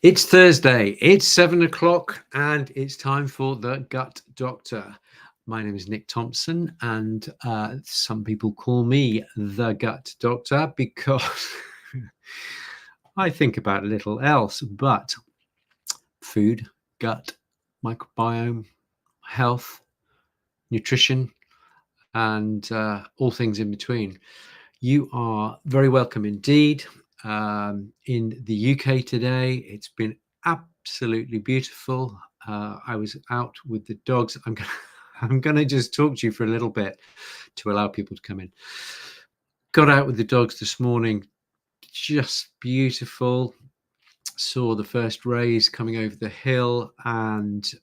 It's Thursday, it's 7 o'clock, and it's time for the Gut Doctor. My name is Nick Thompson, and some people call me the Gut Doctor because I think about little else but food, gut, microbiome, health, nutrition, and all things in between. You are very welcome indeed. In the UK today, it's been absolutely beautiful. I was out with the dogs. I'm going to just talk to you for a little bit to allow people to come in. Got out with the dogs this morning, just beautiful. Saw the first rays coming over the hill, and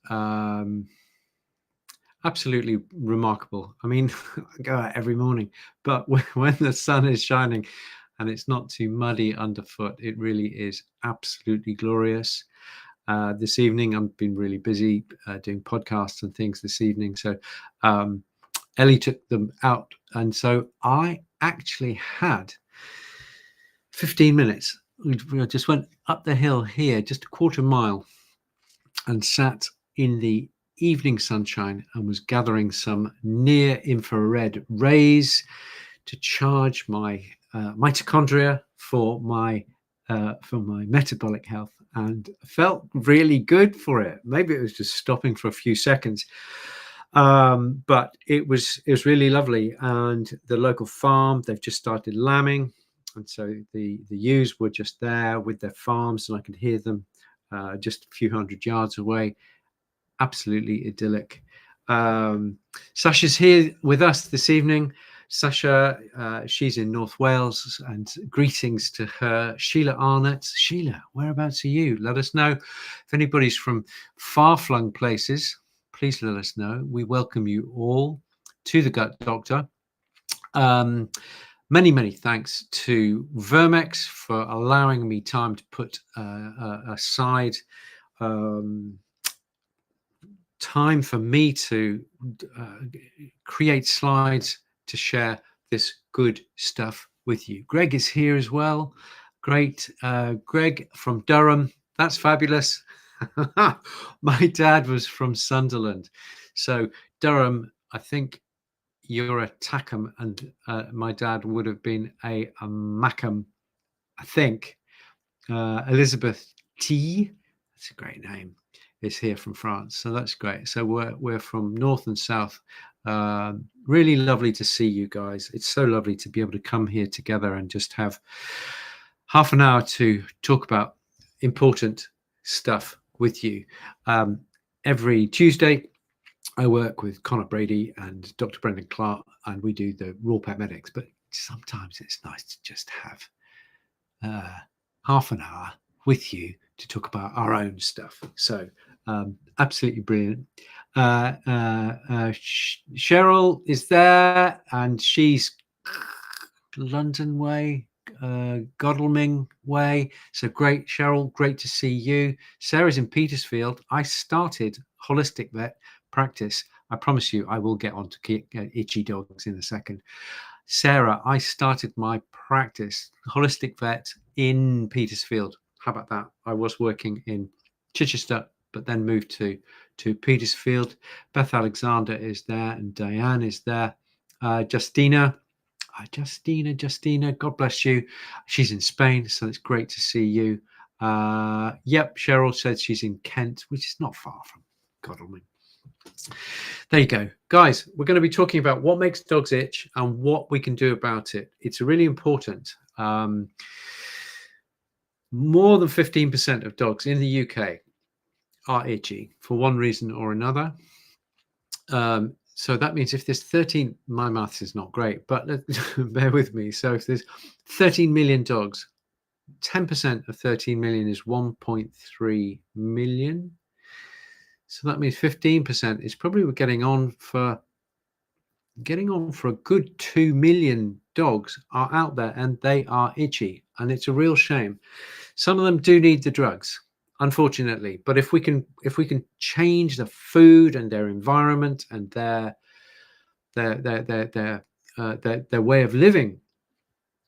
absolutely remarkable. I mean, I go out every morning, but when the sun is shining and it's not too muddy underfoot, it really is absolutely glorious. This evening, I've been really busy doing podcasts and things this evening. So Ellie took them out. And so I actually had 15 minutes. We just went up the hill here, just a quarter mile, and sat in the evening sunshine and was gathering some near infrared rays to charge my mitochondria for my metabolic health, and felt really good for it. Maybe it was just stopping for a few seconds, but it was really lovely. And the local farm, they've just started lambing, and so the ewes were just there with their farms, and I could hear them just a few hundred yards away. Absolutely idyllic. Sasha's here with us this evening. Sasha, she's in North Wales, and greetings to her. Sheila Arnott. Sheila, whereabouts are you? Let us know. If anybody's from far-flung places, please let us know. We welcome you all to the Gut Doctor. Many thanks to Vermex for allowing me time to put aside time for me to create slides to share this good stuff with you. Greg is here as well. Great. Greg from Durham. That's fabulous. My dad was from Sunderland. So Durham, I think you're a Tackham, and my dad would have been a Mackham, I think. Elizabeth T. That's a great name. Is here from France, so that's great. So we're from north and south. Really lovely to see you guys. It's so lovely to be able to come here together and just have half an hour to talk about important stuff with you. Every Tuesday, I work with Connor Brady and Dr. Brendan Clark, and we do the Raw Pet Medics. But sometimes it's nice to just have half an hour with you to talk about our own stuff. So absolutely brilliant. Cheryl is there, and she's London way, Godalming way. So great, Cheryl, great to see you. Sarah's in Petersfield. I started holistic vet practice. I promise you I will get on to itchy dogs in a second. Sarah, I started my practice holistic vet in Petersfield. How about that? I was working in Chichester, but then moved to Petersfield. Beth Alexander is there, and Diane is there. Justina, God bless you. She's in Spain, so it's great to see you. Yep, Cheryl said she's in Kent, which is not far from Godalming. There you go. Guys, we're going to be talking about what makes dogs itch and what we can do about it. It's really important. More than 15% of dogs in the UK are itchy for one reason or another. So that means if there's 13, my maths is not great, but bear with me. So if there's 13 million dogs, 10% of 13 million is 1.3 million. So that means 15% is probably getting on for a good 2 million dogs are out there, and they are itchy, and it's a real shame. Some of them do need the drugs, unfortunately, but if we can change the food and their environment and their way of living,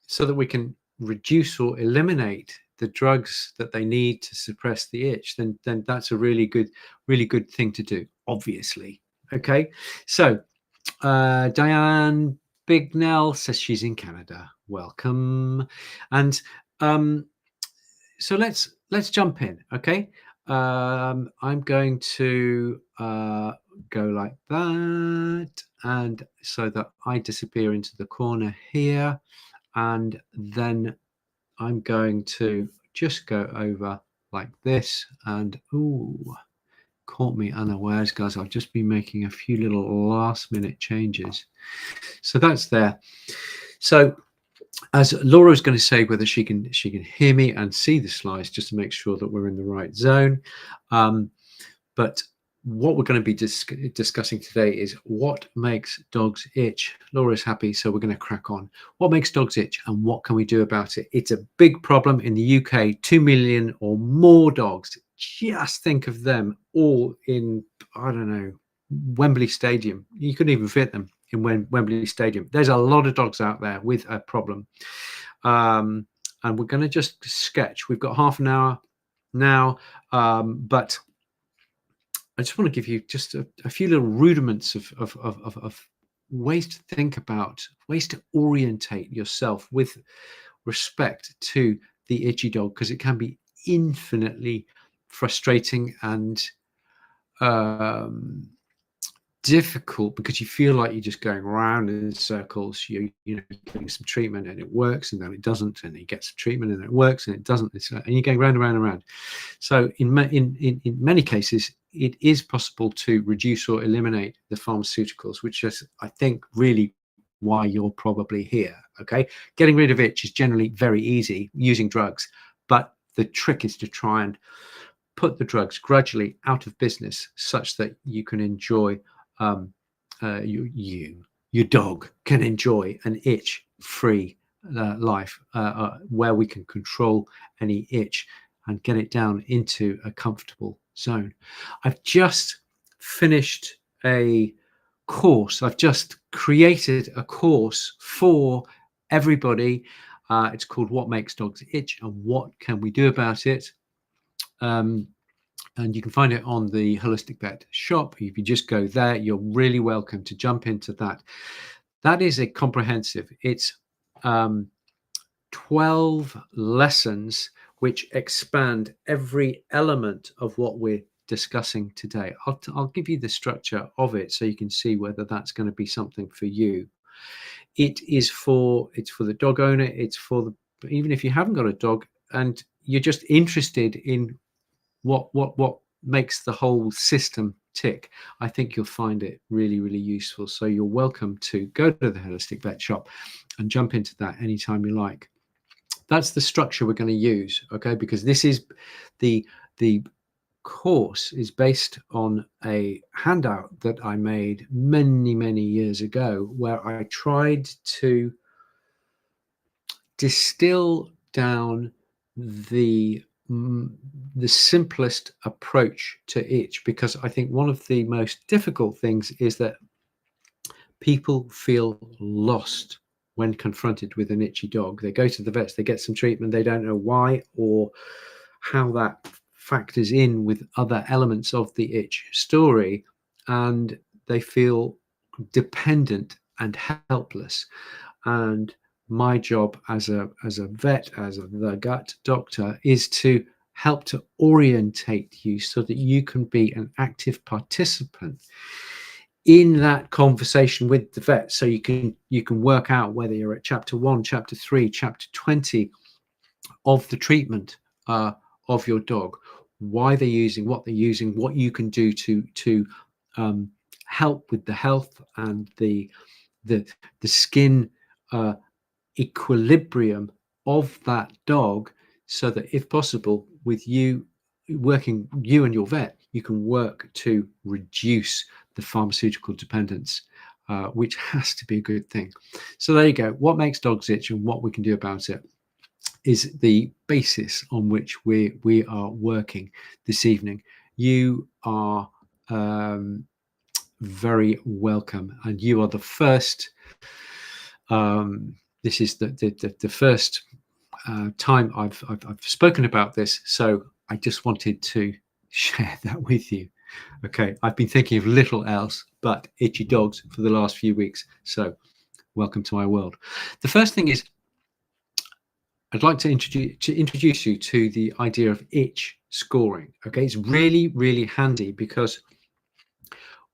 so that we can reduce or eliminate the drugs that they need to suppress the itch, then that's a really good thing to do, obviously. Okay, so Diane Bignell says she's in Canada. Welcome. And so let's jump in. Okay, I'm going to go like that, and so that I disappear into the corner here, and then I'm going to just go over like this. And ooh, caught me unawares, guys. I've just been making a few little last minute changes, so that's there. So as Laura is going to say whether she can hear me and see the slides, just to make sure that we're in the right zone. But what we're going to be discussing today is what makes dogs itch. Laura's happy, so we're going to crack on. What makes dogs itch and what can we do about it? It's a big problem in the UK. 2 million or more dogs. Just think of them all in, I don't know, Wembley Stadium. You couldn't even fit them in Wembley Stadium. There's a lot of dogs out there with a problem. And we're going to just sketch. We've got half an hour now, but I just want to give you just a few little rudiments of ways to think about, ways to orientate yourself with respect to the itchy dog, because it can be infinitely frustrating and difficult, because you feel like you're just going around in circles. You know, getting some treatment and it works, and then it doesn't, and you get some treatment and it works and it doesn't, and you're going round and round and round. So in many cases, it is possible to reduce or eliminate the pharmaceuticals, which is, I think, really why you're probably here. Okay, getting rid of itch is generally very easy using drugs, but the trick is to try and put the drugs gradually out of business, such that you can enjoy your dog can enjoy an itch-free life, where we can control any itch and get it down into a comfortable zone. I've just finished a course. I've just created a course for everybody. It's called What Makes Dogs Itch and What Can We Do About It? And you can find it on the Holistic Vet shop. If you just go there, you're really welcome to jump into that. That is a comprehensive, it's 12 lessons which expand every element of what we're discussing today. I'll give you the structure of it so you can see whether that's going to be something for you. It's for the dog owner. It's for even if you haven't got a dog and you're just interested in what makes the whole system tick, I think you'll find it really, really useful. So you're welcome to go to the Holistic Vet shop and jump into that anytime you like. That's the structure we're going to use, okay? Because this is the course is based on a handout that I made many years ago, where I tried to distill down the simplest approach to itch, because I think one of the most difficult things is that people feel lost when confronted with an itchy dog. They go to the vets, they get some treatment, they don't know why or how that factors in with other elements of the itch story, and they feel dependent and helpless. And my job as a vet, as the gut doctor, is to help to orientate you so that you can be an active participant in that conversation with the vet. So you can work out whether you're at chapter 1, chapter 3, chapter 20 of the treatment of your dog, why they're using, what you can do to help with the health and the skin equilibrium of that dog, so that if possible, with you and your vet, you can work to reduce the pharmaceutical dependence, which has to be a good thing. So there you go. What makes dogs itch and what we can do about it is the basis on which we are working this evening. You are very welcome, and you are the first. This is the first time I've spoken about this, so I just wanted to share that with you. Okay, I've been thinking of little else but itchy dogs for the last few weeks, so welcome to my world. The first thing is I'd like to introduce you to the idea of itch scoring. Okay, it's really, really handy because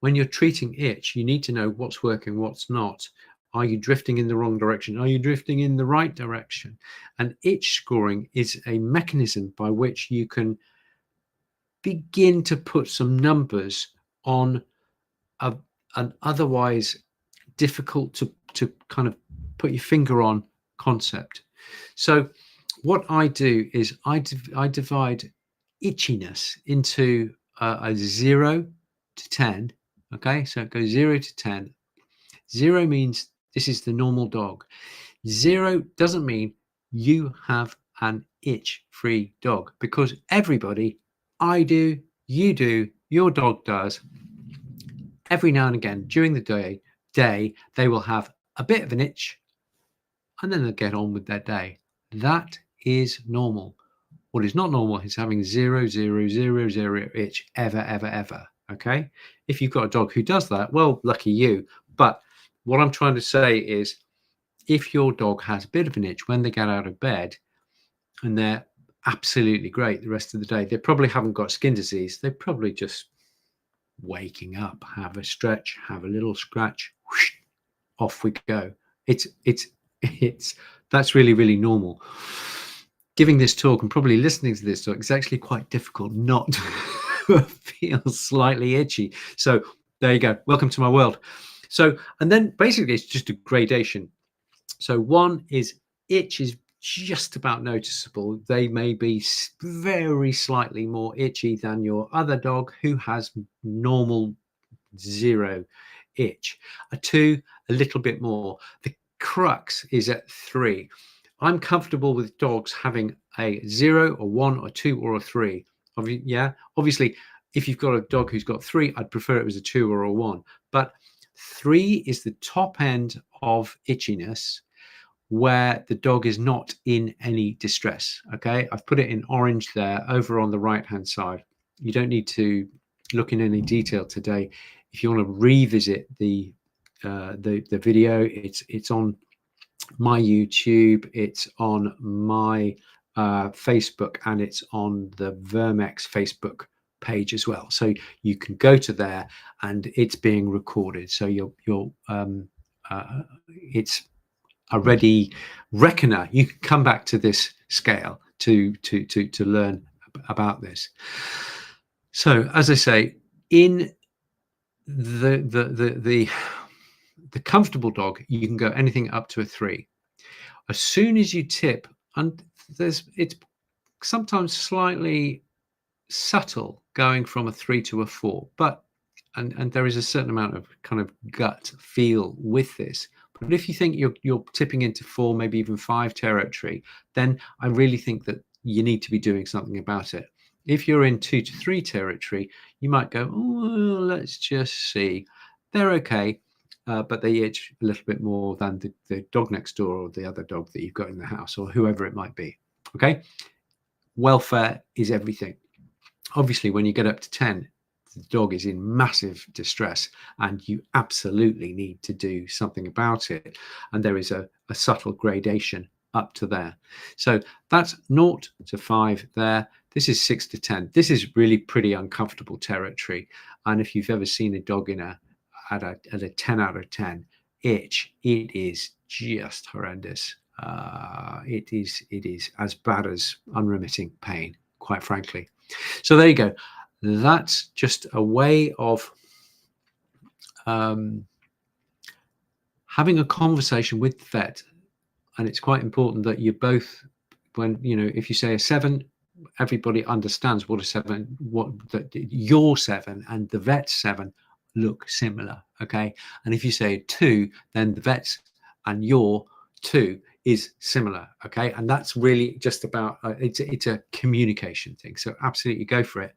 when you're treating itch, you need to know what's working, what's not. Are you drifting in the wrong direction? Are you drifting in the right direction? And itch scoring is a mechanism by which you can begin to put some numbers on an otherwise difficult to kind of put your finger on concept. So what I do is I divide itchiness into a 0 to 10. Okay, so it goes 0 to 10. 0 means this is the normal dog. 0 doesn't mean you have an itch-free dog, because everybody, I do, you do, your dog does, every now and again during the day they will have a bit of an itch and then they'll get on with their day. That is normal. What is not normal is having 0, 0, 0, 0 itch ever. Okay, if you've got a dog who does that, well, lucky you. But what I'm trying to say is, if your dog has a bit of an itch when they get out of bed and they're absolutely great the rest of the day, they probably haven't got skin disease. They're probably just waking up, have a stretch, have a little scratch, whoosh, off we go. It's that's really, really normal. Giving this talk and probably listening to this talk, it's actually quite difficult not to feel slightly itchy. So there you go. Welcome to my world. So, and then basically it's just a gradation. So one is itch is just about noticeable. They may be very slightly more itchy than your other dog who has normal 0 itch. A 2, a little bit more. The crux is at 3. I'm comfortable with dogs having a 0 or 1 or 2 or a 3. Yeah, obviously, if you've got a dog who's got 3, I'd prefer it was a 2 or a 1. But 3 is the top end of itchiness, where the dog is not in any distress. Okay, I've put it in orange there over on the right hand side. You don't need to look in any detail today. If you want to revisit the video, it's on my YouTube, it's on my Facebook, and it's on the Vermex Facebook page as well. So you can go to there, and it's being recorded. So it's a ready reckoner. You can come back to this scale to learn about this. So as I say, in the comfortable dog, you can go anything up to a 3. As soon as you tip, and it's sometimes slightly subtle going from a 3 to a 4, but and there is a certain amount of kind of gut feel with this. But if you think you're tipping into 4, maybe even 5 territory, then I really think that you need to be doing something about it. If you're in 2 to 3 territory, you might go, oh, let's just see. They're okay, but they itch a little bit more than the dog next door or the other dog that you've got in the house or whoever it might be. Okay, welfare is everything. Obviously, when you get up to 10, the dog is in massive distress and you absolutely need to do something about it. And there is a subtle gradation up to there. So that's 0 to 5 there. This is 6 to 10. This is really pretty uncomfortable territory. And if you've ever seen a dog in at a 10 out of 10 itch, it is just horrendous. It is as bad as unremitting pain, quite frankly. So there you go. That's just a way of having a conversation with the vet. And it's quite important that you both, when, if you say a 7, everybody understands what a 7, that your 7 and the vet's 7 look similar. Okay. And if you say a 2, then the vet's and your 2 is similar. Okay. And that's really just about, it's a communication thing. So absolutely go for it.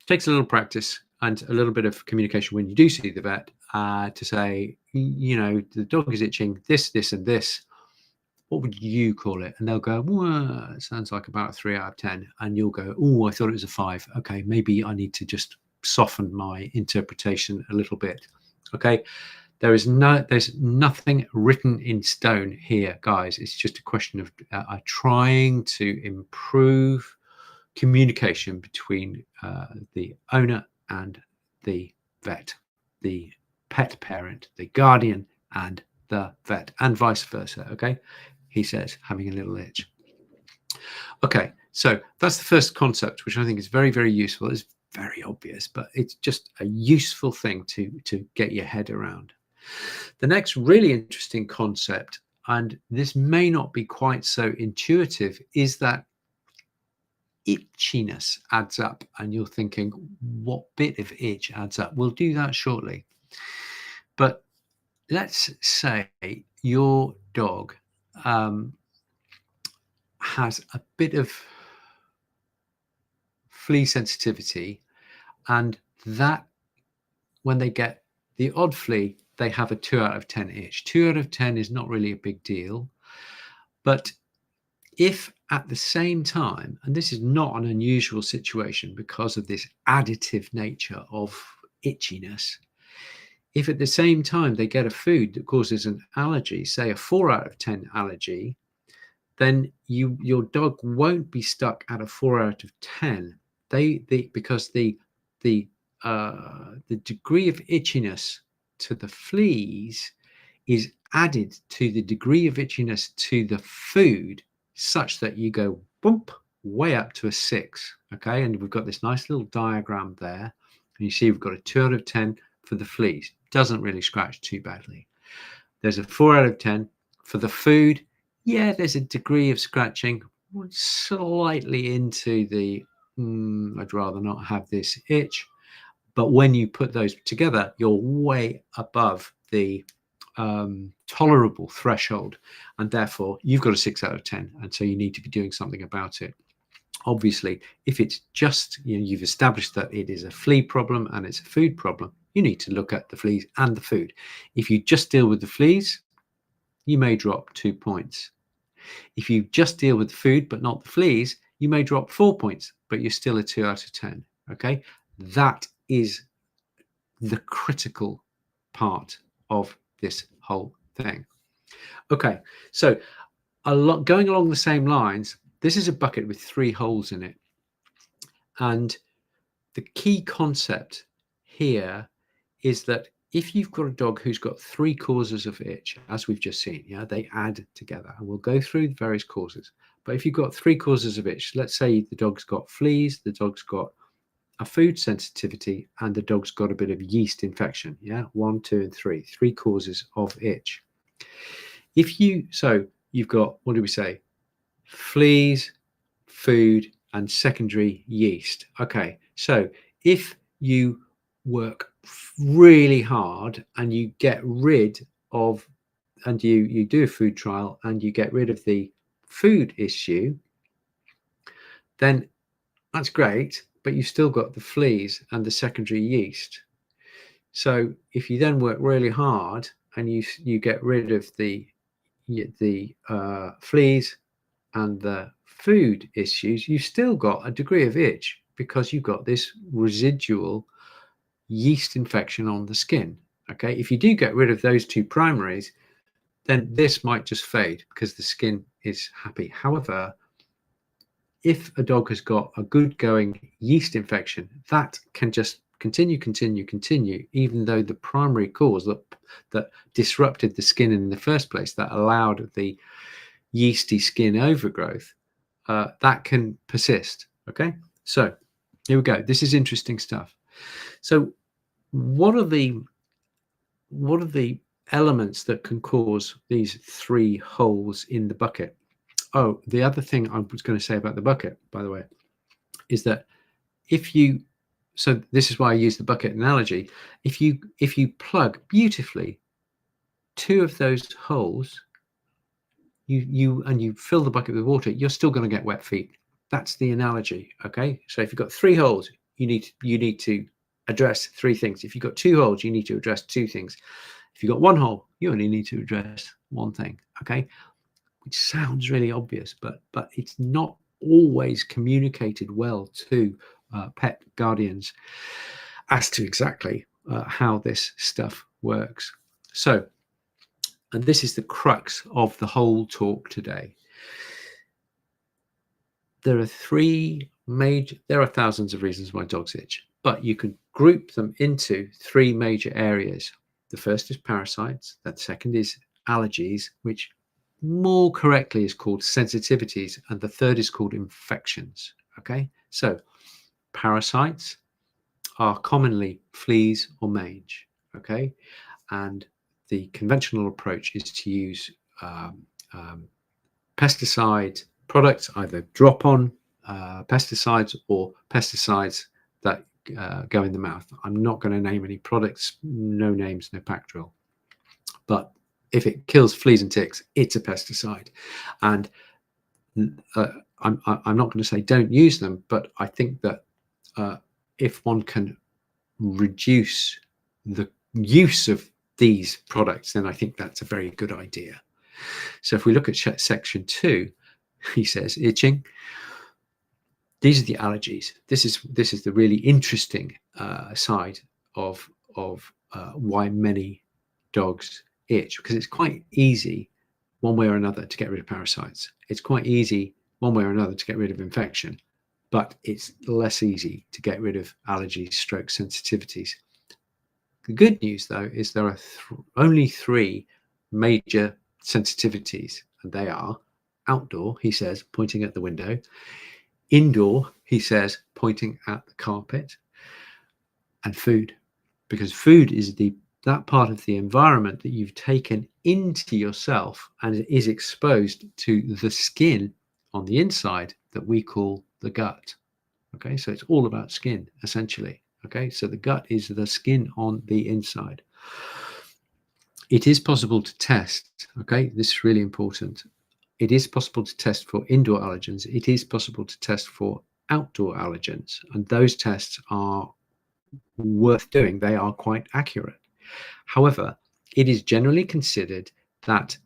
Takes a little practice and a little bit of communication when you do see the vet to say, the dog is itching this, and this. what would you call it? And they'll go, well, it sounds like about a 3 out of 10. And you'll go, oh, I thought it was a 5. Okay, maybe I need to just soften my interpretation a little bit. Okay, there's nothing written in stone here, guys. It's just a question of trying to improve communication between the owner and the vet, the pet parent, the guardian and the vet, and vice versa. Okay, he says, having a little itch. Okay, so that's the first concept, which I think is very, very useful. It's very obvious, but it's just a useful thing to get your head around. The next really interesting concept, and this may not be quite so intuitive, is that itchiness adds up. And you're thinking, what bit of itch adds up? We'll do that shortly. But let's say your dog has a bit of flea sensitivity, and that when they get the odd flea, they have a 2 out of 10 itch. 2 out of 10 is not really a big deal. But if at the same time, and this is not an unusual situation because of this additive nature of itchiness, if at the same time they get a food that causes an allergy, say a 4 out of 10 allergy, then your dog won't be stuck at a 4 out of 10. Because the degree of itchiness to the fleas is added to the degree of itchiness to the food, such that you go bump way up to a 6. Okay, and we've got this nice little diagram there, and you see we've got a 2 out of 10 for the fleas. Doesn't really scratch too badly. There's a 4 out of 10 for the food. Yeah, there's a degree of scratching, slightly into the I'd rather not have this itch. But when you put those together, you're way above the tolerable threshold, and therefore you've got a 6 out of 10, and so you need to be doing something about it. Obviously, if it's just you've established that it is a flea problem and it's a food problem, you need to look at the fleas and the food. If you just deal with the fleas, you may drop 2 points. If you just deal with the food but not the fleas, you may drop 4 points, but you're still a 2 out of 10. Okay, that is the critical part of this whole thing. Okay, so going along the same lines, this is a bucket with 3 holes in it, and the key concept here is that if you've got a dog who's got 3 causes of itch, as we've just seen, they add together, and we'll go through the various causes. But if you've got 3 causes of itch, let's say the dog's got fleas, the dog's got a food sensitivity, and the dog's got a bit of yeast infection. 1, 2, and 3 causes of itch. So you've got, what do we say? Fleas, food, and secondary yeast. Okay, so if you work really hard and you get rid of, and you do a food trial and you get rid of the food issue, then that's great, but you've still got the fleas and the secondary yeast. So if you then work really hard and you get rid of the fleas and the food issues, you've still got a degree of itch because you've got this residual yeast infection on the skin. Okay, if you do get rid of those 2 primaries, then this might just fade because the skin is happy. However, if a dog has got a good going yeast infection, that can just continue, even though the primary cause that disrupted the skin in the first place, that allowed the yeasty skin overgrowth, that can persist. Okay, so here we go. This is interesting stuff. So what are the elements that can cause these 3 holes in the bucket? Oh, the other thing I was going to say about the bucket, by the way, is that so this is why I use the bucket analogy. If you plug beautifully 2 of those holes, you fill the bucket with water, you're still going to get wet feet. That's the analogy. Okay, so if you've got 3 holes, you need to address 3 things. If you've got 2 holes, you need to address 2 things. If you've got 1 hole, you only need to address 1 thing. Okay, which sounds really obvious, but it's not always communicated well to pet guardians as to exactly how this stuff works. So, and this is the crux of the whole talk today. There are there are thousands of reasons why dogs itch, but you can group them into three major areas. The first is parasites, the second is allergies, which more correctly is called sensitivities, and the third is called infections. Okay, so parasites are commonly fleas or mange. Okay, and the conventional approach is to use pesticide products, either drop-on pesticides or pesticides that go in the mouth. I'm not going to name any products, no names, no pack drill. But if it kills fleas and ticks, it's a pesticide. And I'm not going to say don't use them, but I think that if one can reduce the use of these products, then I think that's a very good idea. So if we look at section 2, he says itching. These are the allergies. This is the really interesting side of why many dogs itch, because it's quite easy one way or another to get rid of parasites. It's quite easy one way or another to get rid of infection, but it's less easy to get rid of allergies, stroke sensitivities. The good news, though, is there are only 3 major sensitivities, and they are outdoor, he says, pointing at the window; indoor, he says, pointing at the carpet; and food, because food is that part of the environment that you've taken into yourself and is exposed to the skin on the inside that we call the gut. Okay, so it's all about skin, essentially. Okay, so the gut is the skin on the inside. It is possible to test. Okay, this is really important. It is possible to test for indoor allergens. It is possible to test for outdoor allergens, and those tests are worth doing. They are quite accurate. However, it is generally considered that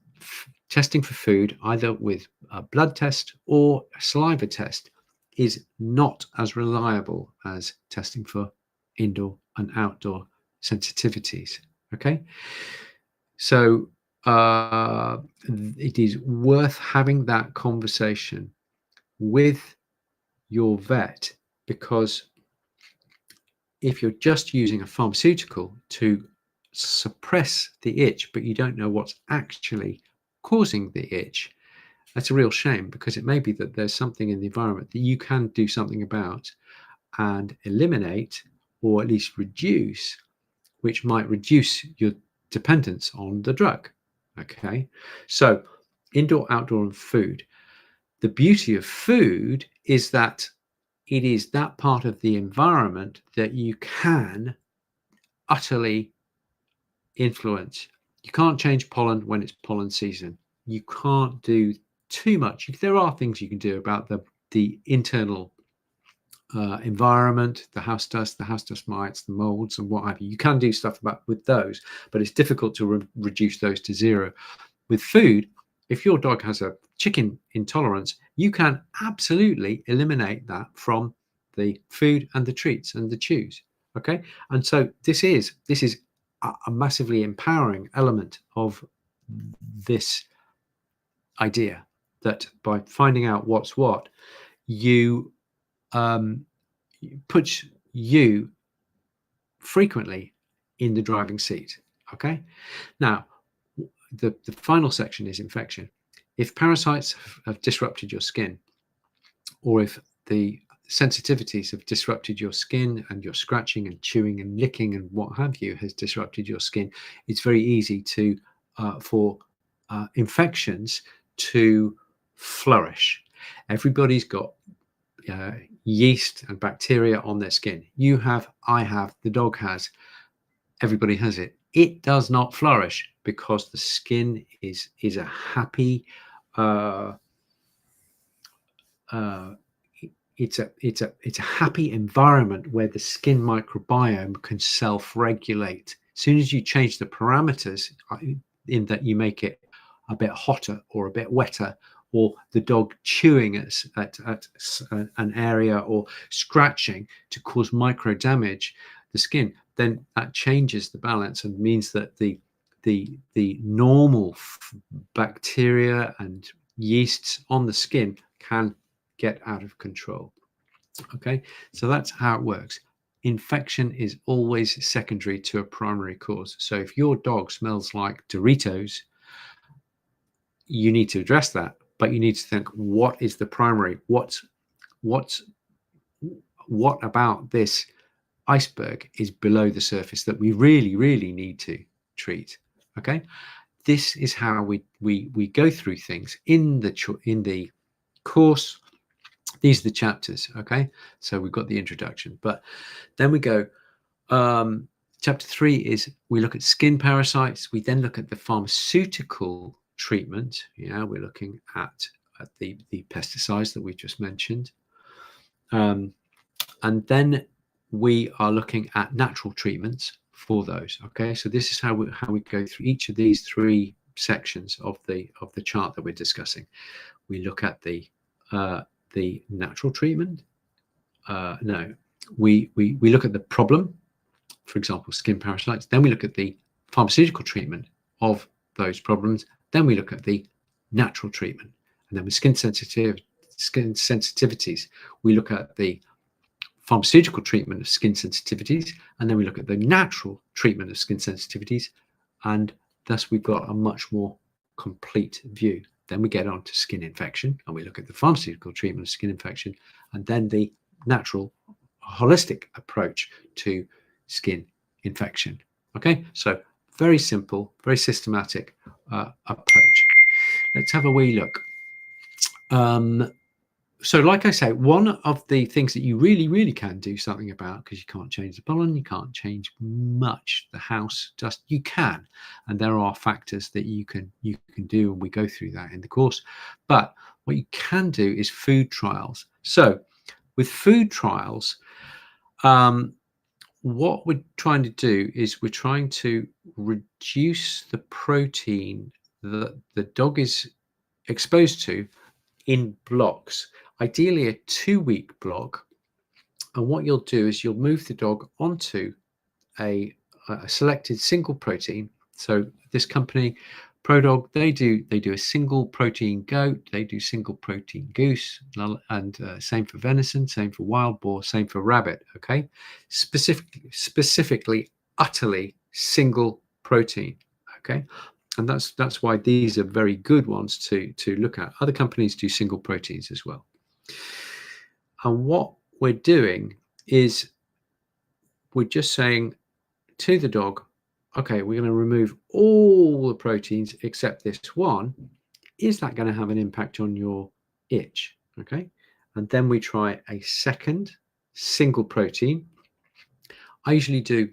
testing for food, either with a blood test or a saliva test, is not as reliable as testing for indoor and outdoor sensitivities. Okay, so it is worth having that conversation with your vet, because if you're just using a pharmaceutical to suppress the itch, but you don't know what's actually causing the itch, that's a real shame, because it may be that there's something in the environment that you can do something about and eliminate, or at least reduce, which might reduce your dependence on the drug. Okay, so indoor, outdoor, and food. The beauty of food is that it is that part of the environment that you can utterly influence. You can't change pollen when it's pollen season. You can't do too much. There are things you can do about the internal environment, the house dust mites, the molds, and what have you. You can do stuff with those, but it's difficult to reduce those to zero. With food, if your dog has a chicken intolerance, you can absolutely eliminate that from the food and the treats and the chews. Okay, and so this is a massively empowering element of this idea, that by finding out what's what, you puts you frequently in the driving seat. Okay, now the final section is infection. If parasites have disrupted your skin, or if the sensitivities have disrupted your skin, and your scratching and chewing and licking and what have you has disrupted your skin, it's very easy to for infections to flourish. Everybody's got yeast and bacteria on their skin. You have, I have, the dog has, everybody has it. It does not flourish because the skin is a happy it's a happy environment where the skin microbiome can self-regulate. As soon as you change the parameters, in that you make it a bit hotter or a bit wetter, or the dog chewing at an area or scratching to cause micro damage the skin, then that changes the balance and means that the normal bacteria and yeasts on the skin can get out of control. Okay, so that's how it works. Infection is always secondary to a primary cause. So if your dog smells like Doritos, you need to address that, but you need to think, what is the primary? What about this iceberg is below the surface that we really need to treat? Okay, this is how we go through things in the course. These are the chapters. Okay, so we've got the introduction, but then we go. Chapter 3 is we look at skin parasites. We then look at the pharmaceutical treatment. Yeah, we're looking at the pesticides that we just mentioned, and then we are looking at natural treatments for those. Okay, so this is how we go through each of these 3 sections of the chart that we're discussing. We look at the natural treatment. We look at the problem, for example, skin parasites. Then we look at the pharmaceutical treatment of those problems. Then we look at the natural treatment. And then with skin sensitivities, we look at the pharmaceutical treatment of skin sensitivities. And then we look at the natural treatment of skin sensitivities. And thus we've got a much more complete view. Then we get on to skin infection, and we look at the pharmaceutical treatment of skin infection, and then the natural holistic approach to skin infection. Okay, so very simple, very systematic approach. Let's have a wee look. So like I say, one of the things that you really can do something about, because you can't change the pollen, you can't change much the house dust, you can, and there are factors that you can do, and we go through that in the course. But what you can do is food trials. So with food trials, what we're trying to do is we're trying to reduce the protein that the dog is exposed to in blocks, ideally a 2-week block. And what you'll do is you'll move the dog onto a selected single protein. So this company, ProDog, they do a single protein goat, they do single protein goose, and same for venison, same for wild boar, same for rabbit. Okay, specifically utterly single protein. Okay, and that's why these are very good ones to look at. Other companies do single proteins as well. And what we're doing is we're just saying to the dog, okay, we're going to remove all the proteins except this one. Is that going to have an impact on your itch? Okay, and then we try a second single protein. I usually do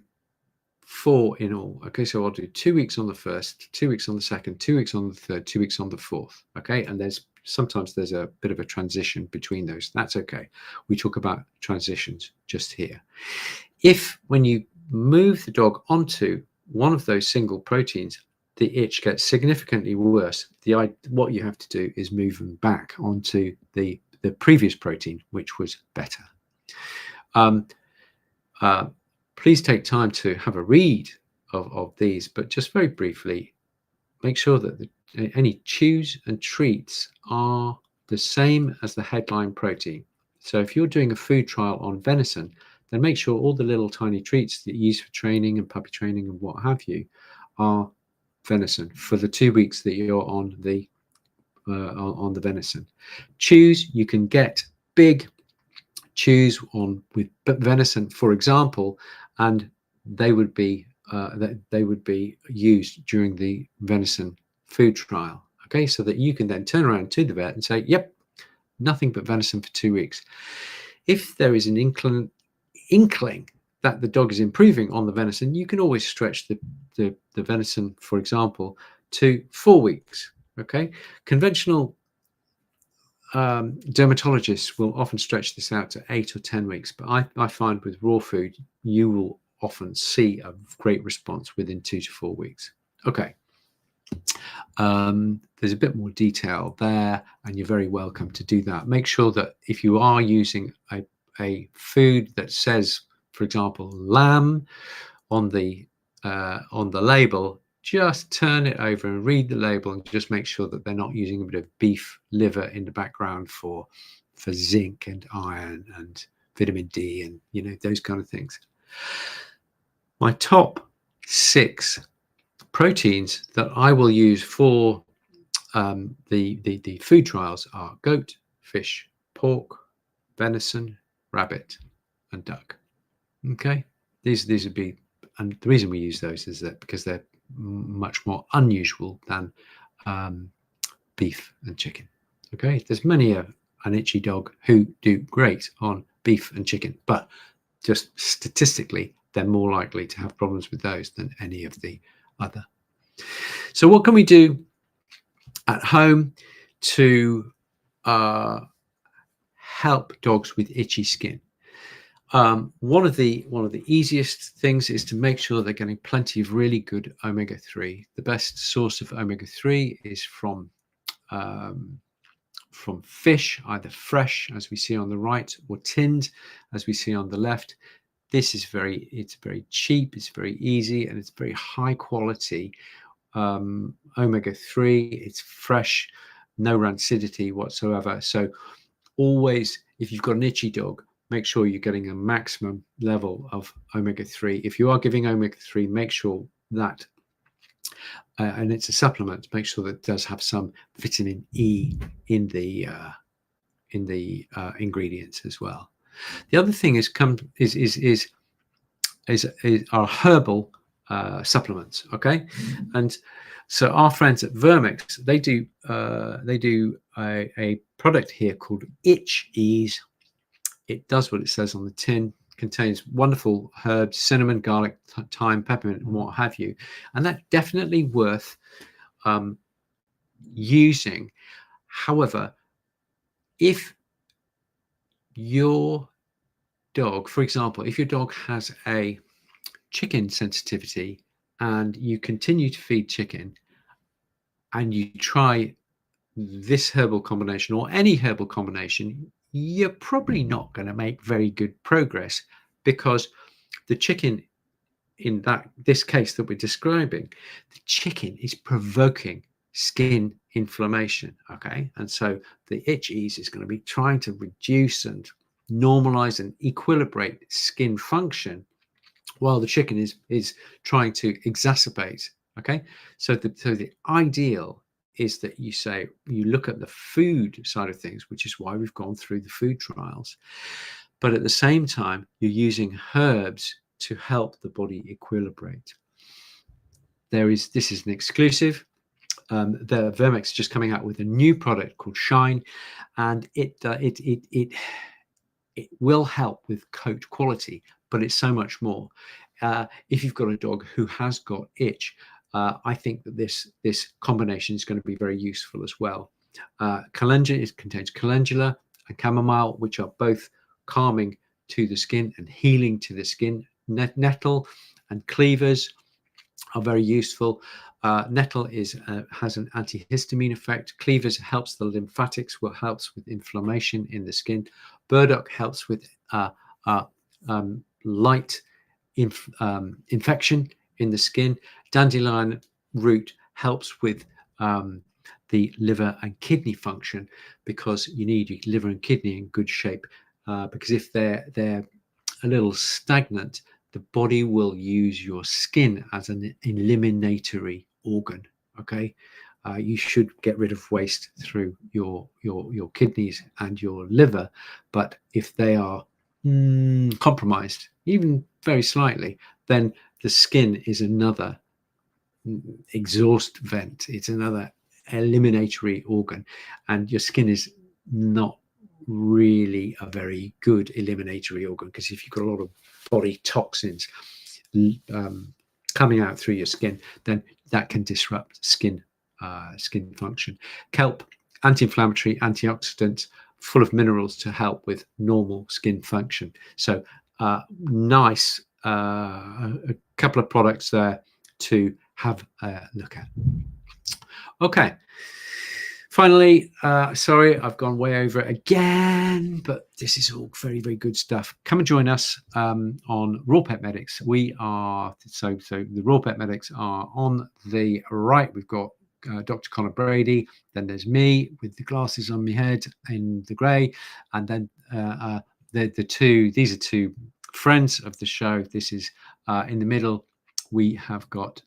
4 in all. Okay, so I'll do 2 weeks on the first, 2 weeks on the second, 2 weeks on the third, 2 weeks on the fourth. Okay, and sometimes there's a bit of a transition between those. That's okay. We talk about transitions just here. If when you move the dog onto one of those single proteins, the itch gets significantly worse, what you have to do is move them back onto the previous protein, which was better. Please take time to have a read of these, but just very briefly, make sure that any chews and treats are the same as the headline protein. So if you're doing a food trial on venison, then make sure all the little tiny treats that you use for training and puppy training and what have you are venison for the 2 weeks that you're on the venison. Chews, you can get big chews on with venison, for example, and they would be used during the venison food trial. Okay, so that you can then turn around to the vet and say, yep, nothing but venison for 2 weeks. If there is an inkling that the dog is improving on the venison, you can always stretch the venison, for example, to 4 weeks. Okay, conventional dermatologists will often stretch this out to 8 or 10 weeks, but I find with raw food you will often see a great response within 2 to 4 weeks. Okay, There's a bit more detail there, and you're very welcome to do that. Make sure that if you are using a food that says, for example, lamb on the label, just turn it over and read the label, and just make sure that they're not using a bit of beef liver in the background for zinc and iron and vitamin D and, you know, those kind of things. My top 6 proteins that I will use for the food trials are goat, fish, pork, venison, rabbit, and duck. Okay, these would be, and the reason we use those is that because they're much more unusual than beef and chicken. Okay, there's many an itchy dog who do great on beef and chicken, but just statistically, they're more likely to have problems with those than any of the other. So what can we do at home to help dogs with itchy skin? One of the easiest things is to make sure they're getting plenty of really good omega-3. The best source of omega-3 is from fish, either fresh, as we see on the right, or tinned, as we see on the left. This is it's very cheap, it's very easy, and it's very high quality omega-3. It's fresh, no rancidity whatsoever. So always, if you've got an itchy dog, make sure you're getting a maximum level of omega-3. If you are giving omega-3, make sure that, and it's a supplement, make sure that it does have some vitamin E in the ingredients as well. The other thing is our herbal supplements. Okay, and so our friends at Vermix, they do a product here called Itch Ease. It does what it says on the tin. Contains wonderful herbs, cinnamon, garlic, thyme, peppermint, and what have you, and that's definitely worth using. However, if your dog, for example, if your dog has a chicken sensitivity and you continue to feed chicken and you try this herbal combination or any herbal combination, you're probably not going to make very good progress, because the chicken in this case that we're describing, the chicken is provoking skin inflammation. Okay, and so the Itch Ease is going to be trying to reduce and normalize and equilibrate skin function, while the chicken is trying to exacerbate. Okay, so the ideal is that you look at the food side of things, which is why we've gone through the food trials, but at the same time you're using herbs to help the body equilibrate. This is an exclusive. The Vermex is just coming out with a new product called Shine, and it will help with coat quality, but it's so much more. If you've got a dog who has got itch, I think that this combination is going to be very useful as well. Calendula, it contains calendula and chamomile, which are both calming to the skin and healing to the skin. Nettle and cleavers are very useful. Nettle has an antihistamine effect. Cleavers helps the lymphatics, helps with inflammation in the skin. Burdock helps with light infection in the skin. Dandelion root helps with the liver and kidney function, because you need your liver and kidney in good shape, because if they're a little stagnant, the body will use your skin as an eliminatory organ. Okay, you should get rid of waste through your kidneys and your liver, but if they are compromised, even very slightly, then the skin is another exhaust vent. It's another eliminatory organ, and your skin is not really a very good eliminatory organ, because if you've got a lot of body toxins coming out through your skin, then that can disrupt skin function. Kelp, anti-inflammatory, antioxidant, full of minerals to help with normal skin function. So nice, a couple of products there to have a look at. Okay. Finally, sorry, I've gone way over it again, but this is all very, very good stuff. Come and join us on Raw Pet Medics. We are so the Raw Pet Medics are on the right. We've got Dr. Connor Brady. Then there's me with the glasses on my head in the grey, and then the two. These are two friends of the show. This is in the middle. We have got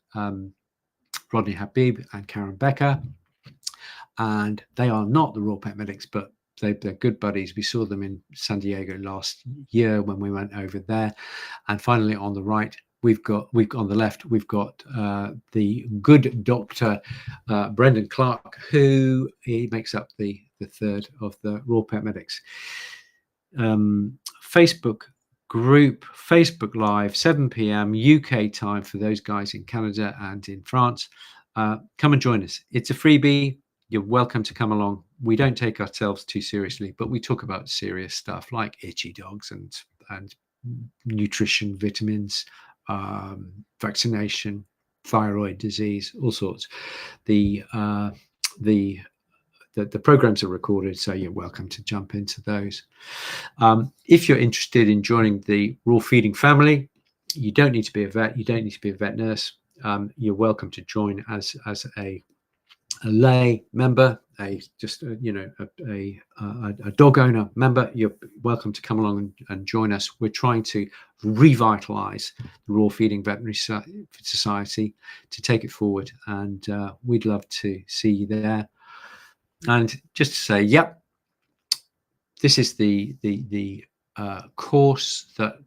Rodney Habib and Karen Becker. And they are not the Raw Pet Medics, but they're good buddies. We saw them in San Diego last year when we went over there. And finally, on the right, we've on the left, we've got the good doctor Brendan Clark, who he makes up the third of the Raw Pet Medics. Facebook group, Facebook Live, 7 p.m. UK time for those guys in Canada and in France. Come and join us. It's a freebie. You're welcome to come along. We don't take ourselves too seriously, but we talk about serious stuff like itchy dogs and nutrition, vitamins, vaccination, thyroid disease, all sorts. The programs are recorded, so you're welcome to jump into those. If you're interested in joining the Raw Feeding family, you don't need to be a vet. You don't need to be a vet nurse. You're welcome to join as a lay member, a dog owner member. You're welcome to come along and join us. We're trying to revitalize the Raw Feeding Veterinary Society to take it forward, and we'd love to see you there. And just to say, yep, this is the course that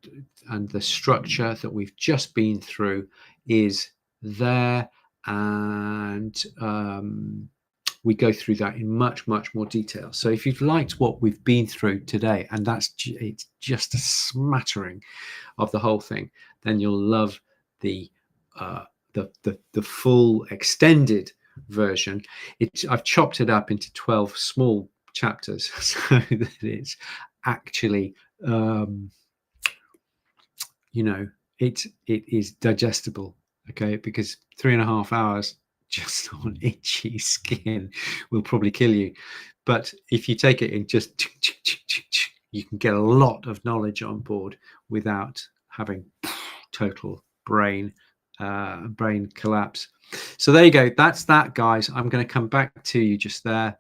and the structure that we've just been through is there, and we go through that in much more detail. So if you've liked what we've been through today, and it's just a smattering of the whole thing, then you'll love the full extended version. I've chopped it up into 12 small chapters so that it's actually it is digestible, okay, because 3.5 hours just on itchy skin will probably kill you. But if you take it in just you can get a lot of knowledge on board without having total brain collapse. So there you go. That's that, guys. I'm going to come back to you just there.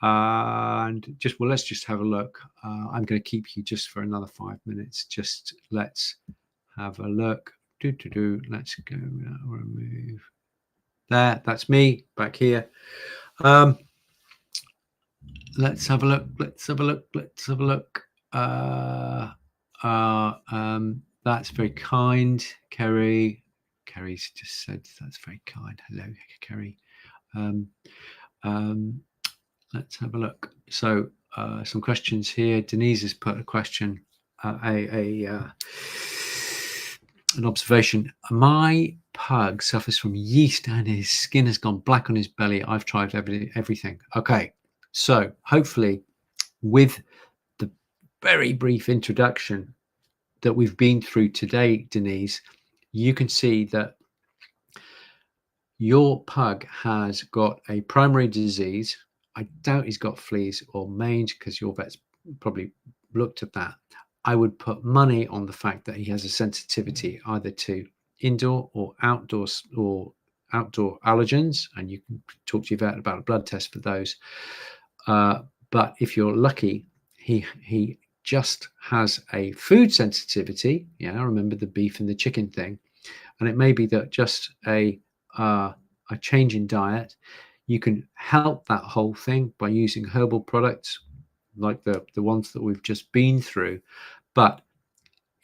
And let's just have a look. I'm going to keep you just for another 5 minutes. Just let's have a look. Let's go remove there. That's me back here. Let's have a look. Let's have a look. That's very kind, Kerry. Kerry's just said that's very kind. Hello, Kerry. Let's have a look. So some questions here. Denise has put a question, an observation. My pug suffers from yeast and his skin has gone black on his belly. I've tried everything. Okay, so hopefully with the very brief introduction that we've been through today, Denise, you can see that your pug has got a primary disease. I doubt he's got fleas or mange because your vet's probably looked at that. I would put money on the fact that he has a sensitivity either to indoor or outdoor allergens, and you can talk to your vet about a blood test for those. But if you're lucky, he just has a food sensitivity. Yeah, I remember the beef and the chicken thing, and it may be that just a change in diet, you can help that whole thing by using herbal products like the ones that we've just been through. But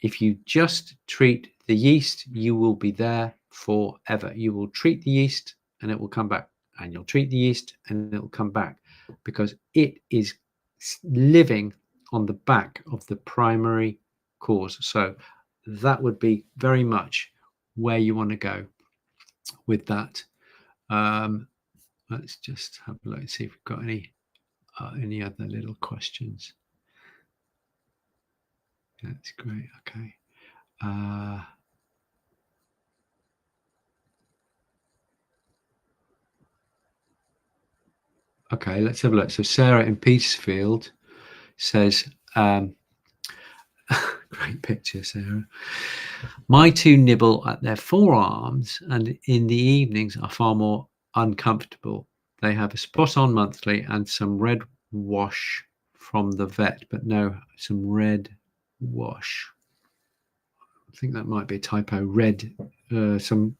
if you just treat the yeast, you will be there forever. You will treat the yeast and it will come back, and you'll treat the yeast and it will come back, because it is living on the back of the primary cause. So that would be very much where you want to go with that. Let's just have a look, see if we've got any other little questions. That's great. Okay. Okay, let's have a look. So Sarah in Petersfield says, great picture, Sarah. My two nibble at their forearms and in the evenings are far more uncomfortable. They have a spot on monthly and some red wash from the vet, but no, some red wash. I think that might be a typo. Red, some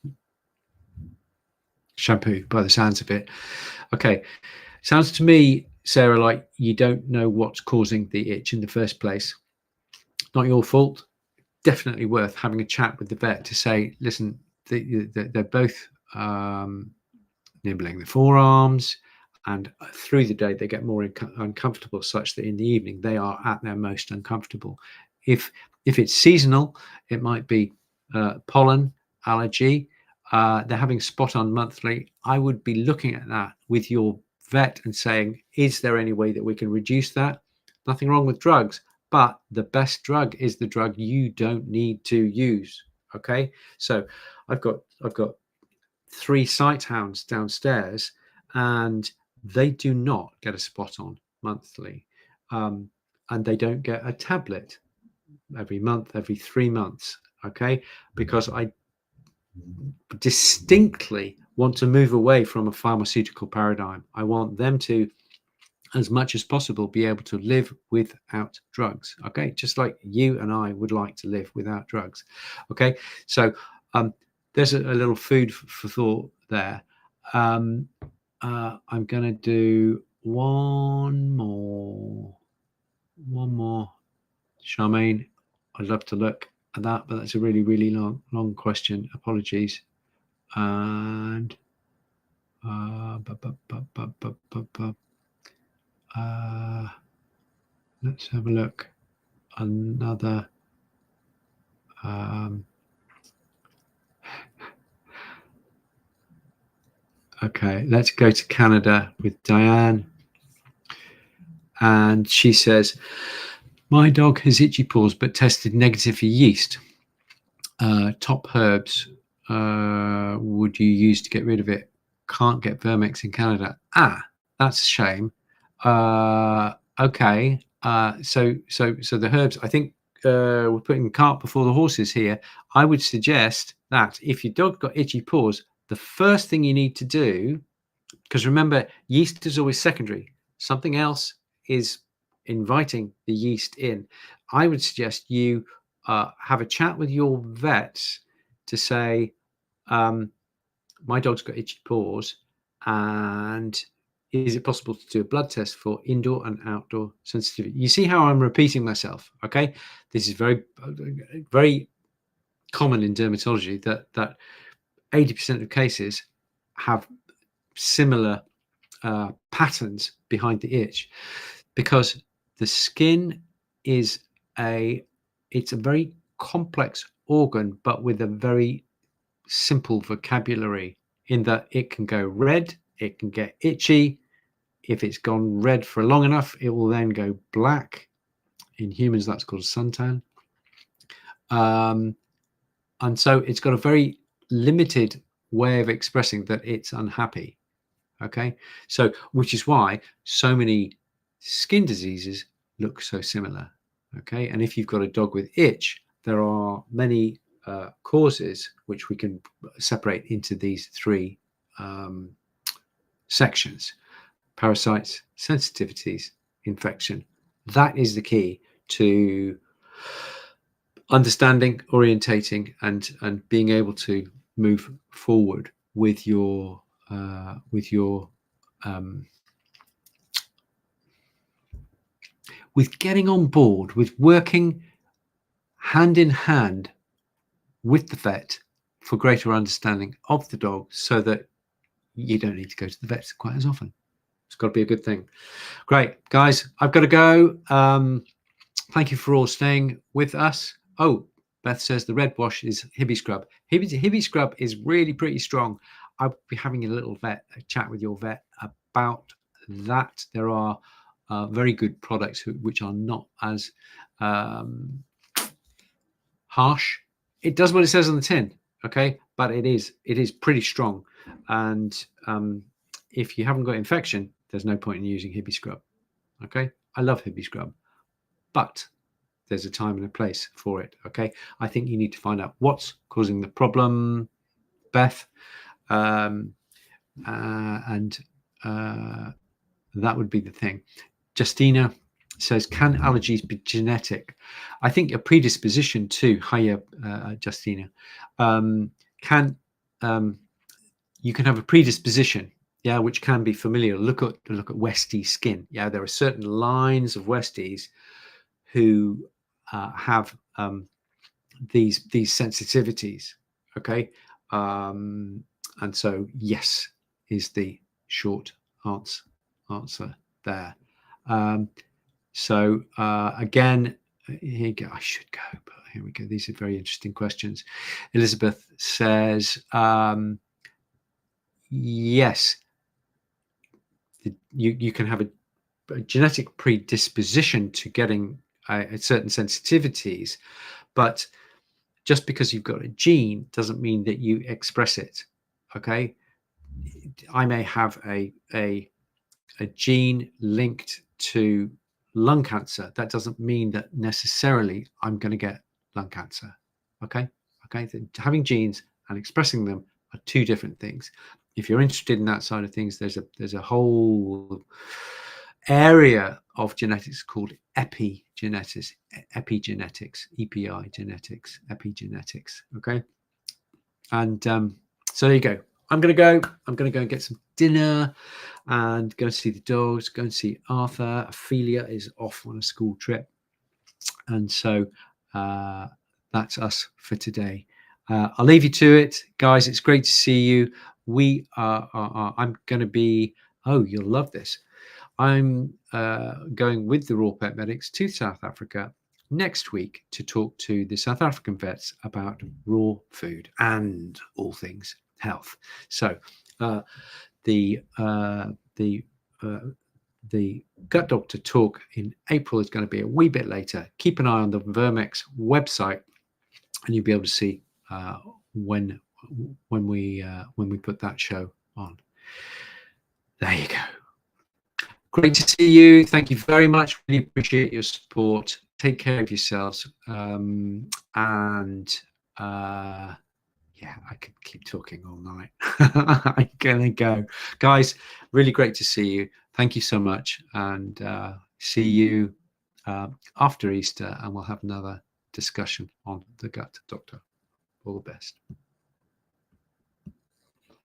shampoo by the sounds of it. Okay, sounds to me, Sarah, like you don't know what's causing the itch in the first place. Not your fault. Definitely worth having a chat with the vet to say, listen, they're both nibbling the forearms, and through the day they get more uncomfortable, such that in the evening they are at their most uncomfortable. If it's seasonal, it might be pollen allergy. They're having spot on monthly. I would be looking at that with your vet and saying, is there any way that we can reduce that? Nothing wrong with drugs, but the best drug is the drug you don't need to use. Okay, so I've got 3 sight hounds downstairs, and they do not get a spot on monthly, and they don't get a tablet every month, every 3 months. Okay, because I distinctly want to move away from a pharmaceutical paradigm. I want them to, as much as possible, be able to live without drugs. Okay, just like you and I would like to live without drugs. Okay, so there's a little food for thought there. I'm going to do one more. Charmaine, I'd love to look at that, but that's a really, really long question. Apologies. And let's have a look. Another. Okay, let's go to Canada with Diane. And she says, my dog has itchy paws but tested negative for yeast. Top herbs would you use to get rid of it? Can't get Vermex in Canada. That's a shame. Okay. So the herbs, I think we're putting the cart before the horses here. I would suggest that if your dog got itchy paws, the first thing you need to do, because remember, yeast is always secondary. Something else is inviting the yeast in. I would suggest you have a chat with your vet to say, my dog's got itchy paws, and is it possible to do a blood test for indoor and outdoor sensitivity? You see how I'm repeating myself? Okay, this is very, very common in dermatology that 80% of cases have similar patterns behind the itch, because the skin is it's a very complex organ, but with a very simple vocabulary, in that it can go red, it can get itchy. If it's gone red for long enough, it will then go black. In humans, that's called suntan. And so it's got a very limited way of expressing that it's unhappy. Okay, so which is why so many skin diseases look so similar. Okay, and if you've got a dog with itch, there are many causes which we can separate into these 3 sections: parasites, sensitivities, infection. That is the key to understanding, orientating, and being able to move forward with your with getting on board, with working hand in hand with the vet for greater understanding of the dog, so that you don't need to go to the vet quite as often. It's got to be a good thing. Great, guys, I've got to go. Thank you for all staying with us. Oh, Beth says the red wash is Hibby Scrub. Hibby Scrub is really pretty strong. I'll be having a chat with your vet about that. There are very good products which are not as harsh. It does what it says on the tin, okay, but it is pretty strong. And if you haven't got infection, there's no point in using Hibby Scrub. Okay, I love Hibby Scrub, but there's a time and a place for it. Okay, I think you need to find out what's causing the problem, Beth, and that would be the thing. Justina says, can allergies be genetic? I think a predisposition to, hiya, Justina, you can have a predisposition, yeah, which can be familial. Look at Westie skin. Yeah, there are certain lines of Westies who have these sensitivities. Okay, and so yes is the short answer there. So again, here you go. I should go, but here we go. These are very interesting questions. Elizabeth says, yes, you can have a genetic predisposition to getting certain sensitivities, but just because you've got a gene doesn't mean that you express it. Okay, I may have a gene linked to lung cancer. That doesn't mean that necessarily I'm going to get lung cancer. Okay, having genes and expressing them are two different things. If you're interested in that side of things, there's a whole area of genetics called epigenetics, epigenetics. Okay, and so there you go. I'm going to go and get some dinner and go and see the dogs, go and see Arthur. Ophelia is off on a school trip. And so that's us for today. I'll leave you to it, guys. It's great to see you. I'm going to be, oh, you'll love this. I'm going with the Raw Pet Medics to South Africa next week to talk to the South African vets about raw food and all things health. So the Gut Doctor talk in April is going to be a wee bit later. Keep an eye on the Vermex website, and you'll be able to see when we put that show on. There you go. Great to see you. Thank you very much. Really appreciate your support. Take care of yourselves. Yeah, I could keep talking all night. I'm gonna go. Guys, really great to see you. Thank you so much. And see you after Easter, and we'll have another discussion on the Gut Doctor. All the best.